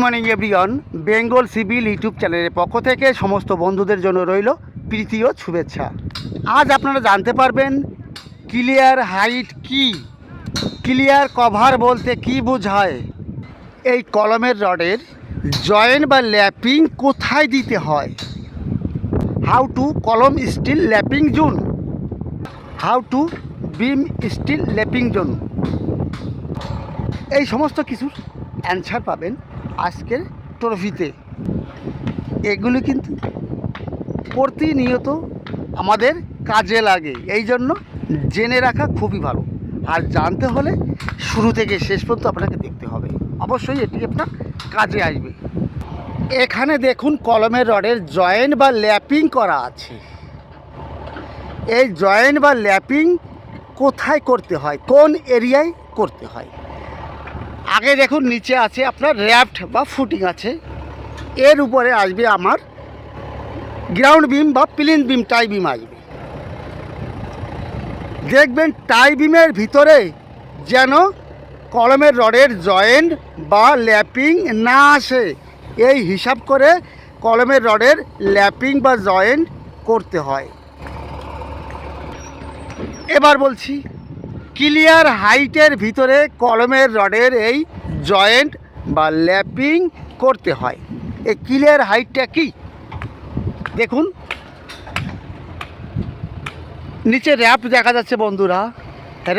Morning everyone, Bengal civil YouTube চ্যানেলের পক্ষ থেকে সমস্ত বন্ধুদের জন্য রইল প্রীতি ও শুভেচ্ছা। আজ আপনারা জানতে পারবেন ক্লিয়ার হাইট কি, ক্লিয়ার কভার বলতে কি বোঝায়, এই কলমের রডের জয়েন্ট বা ল্যাপিং কোথায় দিতে হয়, how to column steel lapping zone, how to beam steel lapping zone, এই সমস্ত কিছুর অ্যান্সার পাবেন আজকের ট্রফিতে। এগুলি কিন্তু প্রতিনিয়ত আমাদের কাজে লাগে, এই জন্য জেনে রাখা খুবই ভালো। আর জানতে হলে শুরু থেকে শেষ পর্যন্ত আপনাকে দেখতে হবে, অবশ্যই এটি আপনার কাজে আসবে। এখানে দেখুন কলমের রডের জয়েন্ট বা ল্যাপিং করা আছে। এই জয়েন্ট বা ল্যাপিং কোথায় করতে হয়, কোন এরিয়ায় করতে হয়? আগে দেখুন নিচে আছে আপনার র্যাফট বা ফুটিং আছে, এর উপরে আসবে আমার গ্রাউন্ড বিম বা প্লিন বিম, টাই বিম আসবে। দেখবেন টাই বিমের ভিতরে যেন কলমের রডের জয়েন্ট বা ল্যাপিং না আসে, এই হিসাব করে কলমের রডের ল্যাপিং বা জয়েন্ট করতে হয়। এবার বলছি ক্লিয়ার হাইটের ভিতরে কলমের রডের এই জয়েন্ট বা ল্যাপিং করতে হয়। এই ক্লিয়ার হাইটটা কি দেখুন, নিচে র্যাপ দেখা যাচ্ছে বন্ধুরা।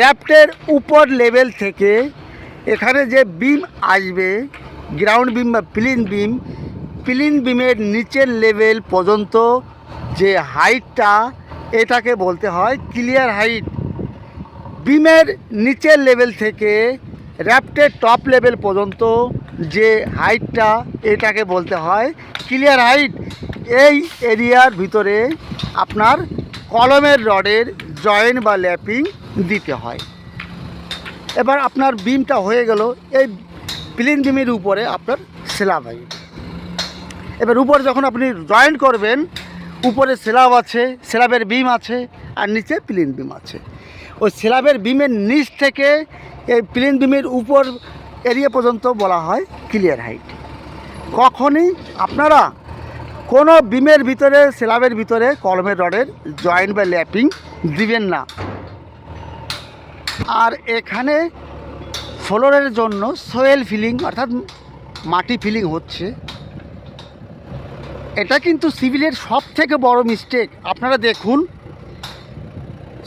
র্যাপটের উপর লেভেল থেকে এখানে যে বিম আসবে, গ্রাউন্ড বিম বা প্লিন বিম, প্লিন বিমের নিচের লেভেল পর্যন্ত যে হাইটটা, এটাকে বলতে হয় ক্লিয়ার হাইট। বিমের নিচের লেভেল থেকে র্যাফটের টপ লেভেল পর্যন্ত যে হাইটটা, এটাকে বলতে হয় ক্লিয়ার হাইট। এই এরিয়ার ভিতরে আপনার কলমের রডের জয়েন্ট বা ল্যাপিং দিতে হয়। এবার আপনার বিমটা হয়ে গেল, এই প্লিন বিমের উপরে আপনার স্ল্যাব আসবে। এবার উপরে যখন আপনি জয়েন্ট করবেন, উপরে স্ল্যাব আছে, স্ল্যাবের বিম আছে, আর নিচে প্লিন বিম আছে। ওই স্ল্যাবের বিমের নিচ থেকে এই প্লিন বিমের উপর এরিয়া পর্যন্ত বলা হয় ক্লিয়ার হাইট। কখনই আপনারা কোনো বিমের ভিতরে, স্ল্যাবের ভিতরে কলমের রডের জয়েন্ট বা ল্যাপিং দিবেন না। আর এখানে ফ্লোরের জন্য সোয়েল ফিলিং অর্থাৎ মাটি ফিলিং হচ্ছে, এটা কিন্তু সিভিলের সব থেকে বড় মিস্টেক। আপনারা দেখুন,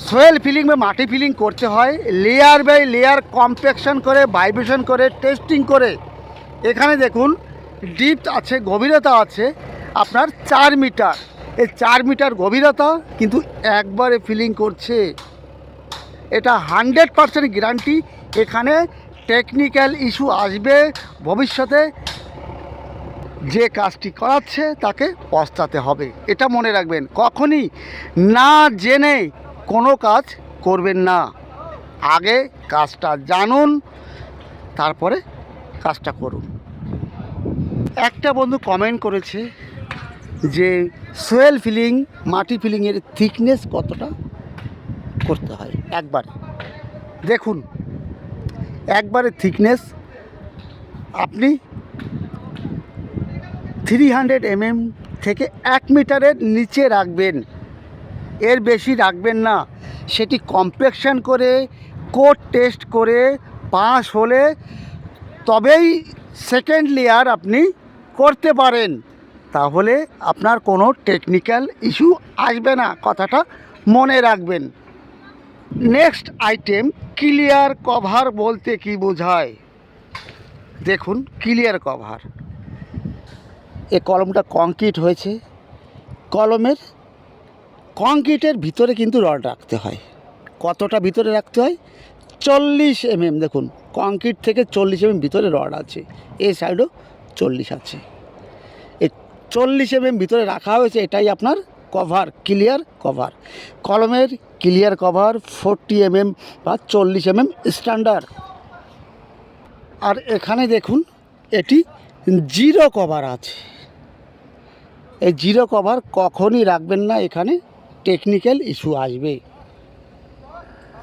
সোয়েল ফিলিং বা মাটি ফিলিং করতে হয় লেয়ার বাই লেয়ার, কম্প্যাকশন করে, ভাইব্রেশন করে, টেস্টিং করে। এখানে দেখুন ডিপথ আছে, গভীরতা আছে আপনার 4 মিটার। এই 4 মিটার গভীরতা কিন্তু একবারে ফিলিং করছে, এটা 100% গ্যারান্টি। এখানে টেকনিক্যাল ইস্যু আসবে ভবিষ্যতে, যে কাজটি করাচ্ছে তাকে পস্তাতে হবে, এটা মনে রাখবেন। কখনই না জেনে কোনো কাজ করবেন না, আগে কাজটা জানুন, তারপরে কাজটা করুন। একটা বন্ধু কমেন্ট করেছে যে সোয়েল ফিলিং, মাটি ফিলিংয়ের থিকনেস কতটা করতে হয়। একবারে দেখুন, একবারে থিকনেস আপনি 300 mm থেকে 1 মিটারের নিচে রাখবেন, এর বেশি রাখবেন না। সেটি কম্প্যাকশন করে, কোড টেস্ট করে পাস হলে তবেই সেকেন্ড লেয়ার আপনি করতে পারেন, তাহলে আপনার কোনো টেকনিক্যাল ইস্যু আসবে না, কথাটা মনে রাখবেন। নেক্সট আইটেম, ক্লিয়ার কভার বলতে কি বোঝায়। দেখুন ক্লিয়ার কভার, এই কলমটা কংক্রিট হয়েছে, কলমের কংক্রিটের ভিতরে কিন্তু রড রাখতে হয়। কতটা ভিতরে রাখতে হয়? 40 mm। দেখুন কংক্রিট থেকে 40 mm ভিতরে রড আছে, এই সাইডও 40 আছে। এই 40 mm ভিতরে রাখা হয়েছে, এটাই আপনার কভার, ক্লিয়ার কভার। কলমের ক্লিয়ার কভার 40 mm বা 40 mm স্ট্যান্ডার্ড। আর এখানে দেখুন এটি জিরো কভার আছে। এই জিরো কভার কখনই রাখবেন না, এখানে টেকনিক্যাল ইস্যু আসবে,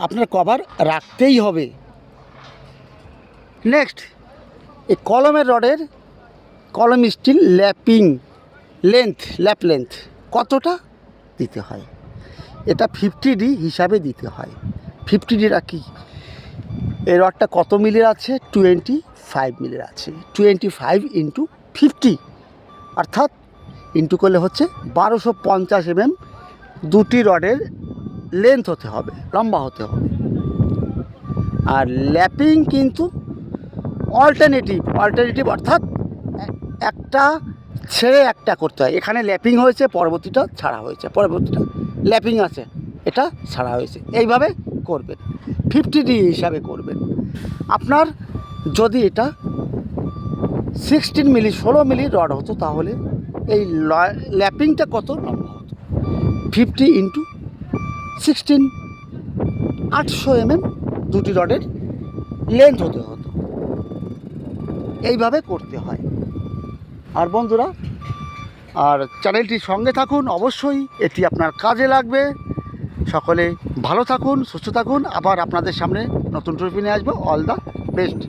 আপনার কভার রাখতেই হবে। নেক্সট, এই কলমের রডের কলম স্টিল ল্যাপিং ল্যাপ লেন্থ কতটা দিতে হয়, এটা 50D হিসাবে দিতে হয়। 50Dটা কি, এই রডটা কত মিলির আছে, 25 মিলির আছে। 25 ইন্টু 50 অর্থাৎ ইন্টু করলে হচ্ছে 1250 mm দুটি রডের লেন্থ হতে হবে, লম্বা হতে হবে। আর ল্যাপিং কিন্তু অল্টারনেটিভ অর্থাৎ একটা ছেড়ে একটা করতে হয়। এখানে ল্যাপিং হয়েছে, পরবর্তীটা ছাড়া হয়েছে, পরবর্তীটা ল্যাপিং আছে, এটা ছাড়া হয়েছে, এইভাবে করবেন। 50D হিসাবে করবেন। আপনার যদি এটা 16 মিলি 16 মিলি রড হতো তাহলে এই ল্যাপিংটা কত লম্বা হতো, 50 ইন্টু 16 800 mm দুটি রডের লেন্থ হতে হতো। এইভাবে করতে হয়। আর বন্ধুরা, আর চ্যানেলটির সঙ্গে থাকুন, অবশ্যই এটি আপনার কাজে লাগবে। সকলে ভালো থাকুন, সুস্থ থাকুন, আবার আপনাদের সামনে নতুন টপিক নিয়ে আসবো। All the best.